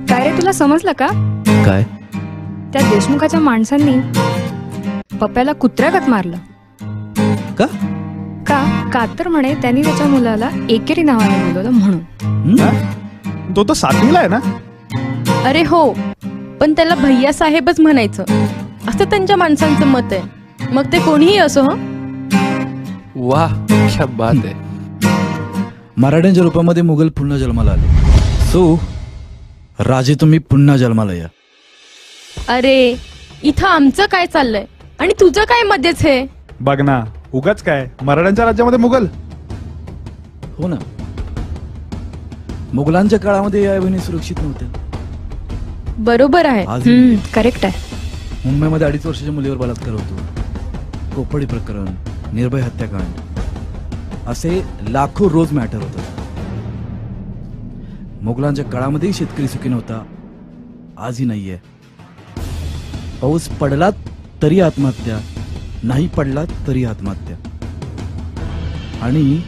काय रे, तुला समजलं का? काय? त्या देशमुखाच्या माणसांनी पप्प्याला कुत्र्यागत मारलं. का? का तर म्हणे त्यांनी त्याच्या मुलाला एकेरी नावाने बोलवलं म्हणून. तो तर 7वीला आहे ना? अरे हो, पण त्याला भैया साहेबच म्हणायचं असं त्यांच्या माणसांचं मत आहे. मग ते कोणीही असो. वाह, क्या बात आहे. मराठ्यांच्या रूपामध्ये मुघल पुन्हा जन्माला आले. सो राजे तुम्ही पुन्हा जन्माला या. अरे इथं आमचं काय चाललंय आणि तुझं काय मध्येच हे? बघ ना, उगाच काय मराठ्यांच्या राज्यामध्ये मुघल. हो ना, मुघलांच्या काळामध्ये या बहिणी सुरक्षित नव्हत्या. बरोबर आहे. करेक्ट आहे. मुंबईमध्ये 2.5 वर्षाच्या मुलीवर बलात्कार होतो, कोपडी प्रकरण, निर्भय हत्याकांड, असे लाखो रोज मॅटर होतात. मुघलांच्या काळामध्येही शेतकरी सुखी नव्हता, आजही नाहीये. पाऊस पडला तरी आत्महत्या, नाही पडला तरी आत्महत्या. आणि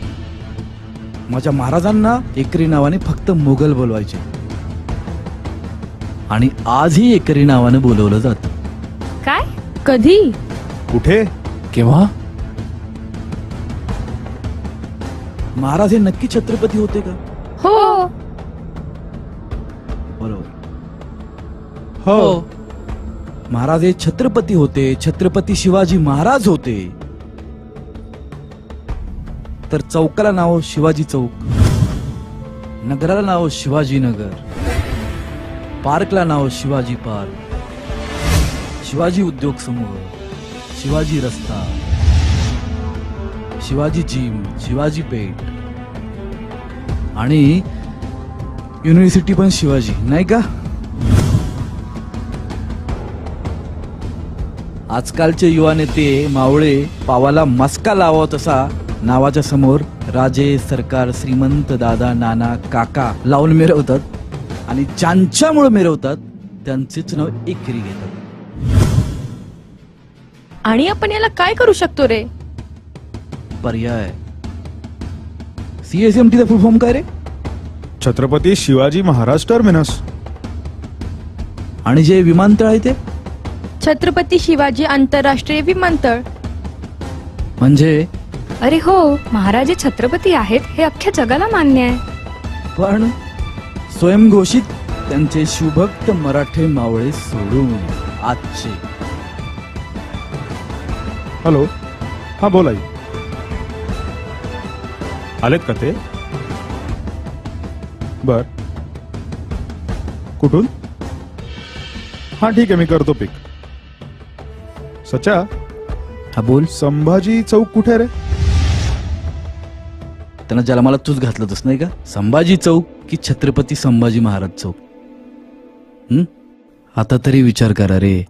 माझ्या महाराजांना एकरी नावाने फक्त मुघल बोलवायचे आणि आजही एकरी नावाने बोलवलं जातं. काय? कधी? कुठे? केव्हा? महाराज हे नक्की छत्रपती होते का? हो. बरोबर. हो. महाराज हे छत्रपती होते, छत्रपती शिवाजी महाराज होते. तर चौकाला नाव शिवाजी चौक, नगराला नाव शिवाजी नगर, पार्कला नाव शिवाजी पार्क, शिवाजी उद्योग समूह, शिवाजी रस्ता, शिवाजी जिम, शिवाजी पेठ आणि युनिव्हर्सिटी पण शिवाजी, नाही का? आजकालचे युवा नेते मावळे पावाला मस्का लावा तसा नावाच्या समोर राजे, सरकार, श्रीमंत, दादा, नाना, काका लावून मिरवतात आणि ज्यांच्यामुळे मिरवतात त्यांचेच नाव एकेरी घेतात. आणि आपण याला काय करू शकतो रे? पर्याय. CSMT चा फुल फॉर्म काय रे? छत्रपती शिवाजी महाराज टर्मिनस. आणि जे विमानतळ आहे ते छत्रपती शिवाजी आंतरराष्ट्रीय विमानतळ. म्हणजे? अरे हो, महाराज छत्रपती आहेत हे अख्ख्या जगाला मान्य आहे. पण स्वयंघोषित त्यांचे शिवभक्त मराठे मावळे सोडून आजचे. हॅलो, हा बोला. आलेत का ते? बर, कुठून? हा ठीक आहे, मी करतो पिक. सचा, हा बोल. संभाजी चौक कुठे रे? त्यांना जन्माला तूच घातलं तस नाही का? संभाजी चौक की छत्रपती संभाजी महाराज चौक? आता तरी विचार करा रे.